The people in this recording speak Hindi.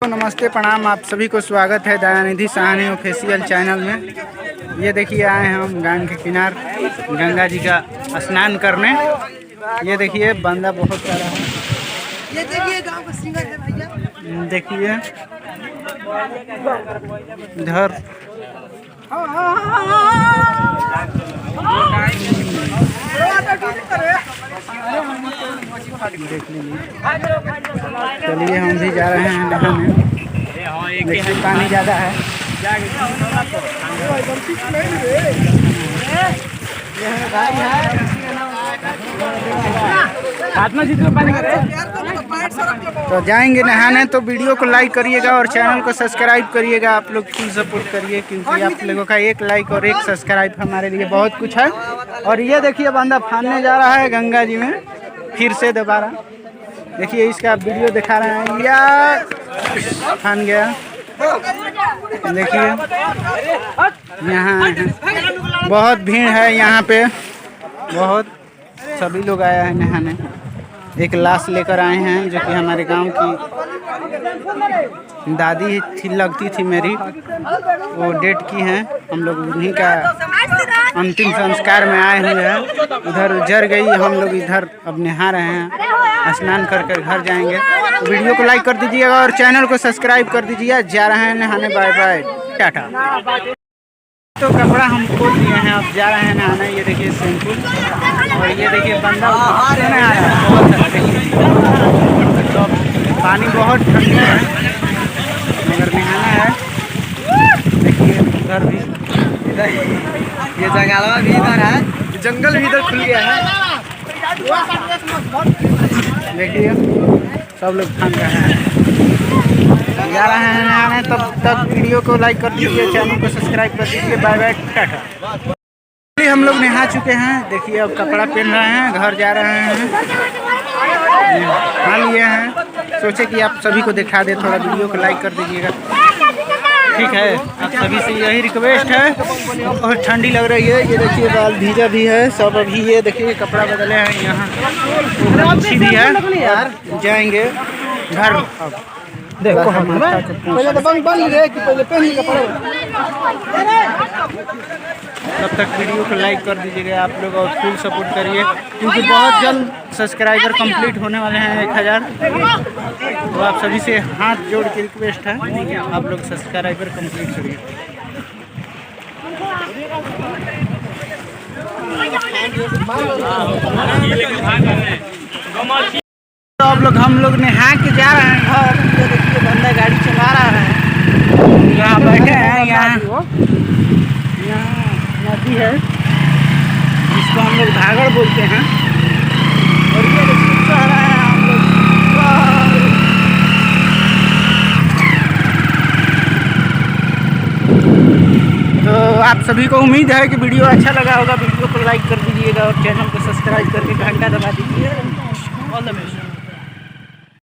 नमस्ते प्रणाम, आप सभी को स्वागत है दयानिधि साहनी ऑफिशियल चैनल में। ये देखिए आए हैं हम गंगा के किनार गंगा जी का स्नान करने। ये देखिए बंदा बहुत सारा है। ये देखिए गांव का सिंगर है भैया। देखिए इधर देख लीजिए। चलिए हम भी जा रहे हैं नहाने। देखिए पानी ज़्यादा है। तो जाएंगे नहाने, तो वीडियो को लाइक करिएगा और चैनल को सब्सक्राइब करिएगा। आप लोग फुल सपोर्ट करिए, क्योंकि आप लोगों का एक लाइक और एक सब्सक्राइब हमारे लिए बहुत कुछ है। और ये देखिए बंदा फानने जा रहा है गंगा जी में फिर से दोबारा। देखिए इसका वीडियो दिखा रहे हैं, या फान गया। देखिए यहाँ बहुत भीड़ है, यहाँ पे बहुत सभी लोग आया है नहाने। एक लाश लेकर आए हैं जो कि हमारे गांव की दादी थी, लगती थी मेरी, वो डेट की हैं। हम लोग उन्हीं का अंतिम संस्कार में आए हुए हैं। उधर जर गई, हम लोग इधर अब नहा रहे हैं, स्नान कर कर घर जाएंगे। तो वीडियो को लाइक कर दीजिएगा और चैनल को सब्सक्राइब कर दीजिएगा। जा रहे हैं नहाने, बाय बाय, टाटा। तो कपड़ा हम खोल दिए हैं, अब जा रहे हैं नहाने। ये देखिए स्विमिंग पूल, और ये देखिए बंदा नहा रहा है। तो पानी बहुत ठंडी है मगर नहाना है। देखिए उधर भी, इधर ये जंगल भी इधर है, जंगल भी इधर खुल गया है। देखिए सब लोग खान रहे हैं, जा रहे हैं नहाने। तब तक वीडियो को लाइक कर दीजिए, चैनल को सब्सक्राइब कर दीजिए। Bye bye, tata. हम लोग नहा चुके हैं। देखिए अब कपड़ा पहन रहे हैं, घर जा रहे हैं। नहा लिए हैं, सोचे कि आप सभी को दिखा दे, थोड़ा वीडियो को लाइक कर दीजिएगा, ठीक है। आप सभी से यही रिक्वेस्ट है। और ठंडी लग रही है, ये देखिए बाल भीजा भी है सब। अभी ये देखिए कपड़ा बदले हैं, यहाँ अच्छी भी है यार। जाएंगे घर। अब देखो पहले तो बंद रहे कि पहले पहन कपड़ा। तब तक वीडियो को लाइक कर दीजिएगा आप लोग और फुल सपोर्ट करिए, क्योंकि बहुत जल्द सब्सक्राइबर कंप्लीट होने वाले हैं 1000। तो आप सभी से हाथ जोड़ के रिक्वेस्ट है, आप लोग सब्सक्राइबर कंप्लीट करिए। तो आप लोग हम लोग नहा के जा रहे हैं घर। ये देखिए बंदा गाड़ी चला रहा है, यहाँ बैठे हैं। यहाँ नदी है जिसको हम लोग घाघर बोलते हैं। और ये देखिए चल रहा है हम लोग। तो आप सभी को उम्मीद है कि वीडियो अच्छा लगा होगा। वीडियो को लाइक कर दीजिएगा और चैनल को सब्सक्राइब करके घंटा दबा दीजिए। All the best.